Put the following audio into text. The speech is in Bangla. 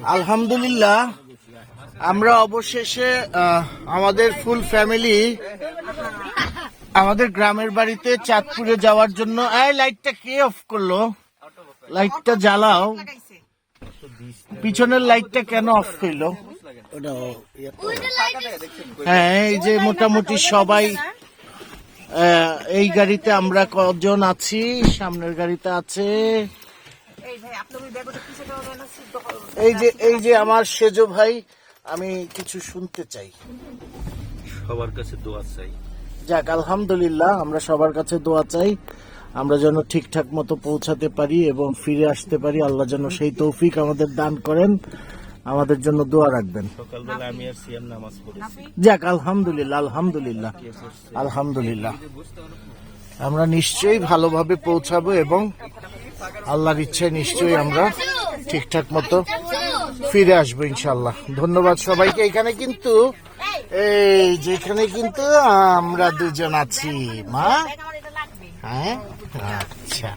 আলহামদুলিল্লাহ, আমরা অবশেষে আমাদের ফুল ফ্যামিলি আমাদের গ্রামের বাড়িতে চাঁদপুরে যাওয়ার জন্য। এই লাইটটা কে অফ করলো? লাইটটা জ্বালাও। পিছনের লাইটটা কেন অফ করলো? হ্যাঁ, এই যে মোটামুটি সবাই এই গাড়িতে আমরা কজন আছি? সামনের গাড়িতে আছে এই যে আমার সেজো ভাই। আমি কিছু শুনতে চাই। সবার কাছে দোয়া চাই। যাক, আলহামদুলিল্লাহ, আমরা সবার কাছে দোয়া চাই আমরা যেন ঠিকঠাক মতো পৌঁছাতে পারি এবং ফিরে আসতে পারি। আল্লাহ যেন সেই তৌফিক আমাদের দান করেন। আমাদের জন্য দোয়া রাখবেন। সকালবেলা আমি আর সিয়াম নামাজ পড়েছি। যাক, আলহামদুলিল্লাহ, আলহামদুলিল্লাহ, আলহামদুলিল্লাহ। আমরা নিশ্চয়ই ভালোভাবে পৌঁছাবো এবং আল্লাহর ইচ্ছায় নিশ্চয়ই আমরা ঠিকঠাক মতো ফিরে আসবো ইনশাল্লাহ। ধন্যবাদ সবাইকে। এখানে কিন্তু যেখানে কিন্তু আমরা দুজন আছি মা। হ্যাঁ, আচ্ছা।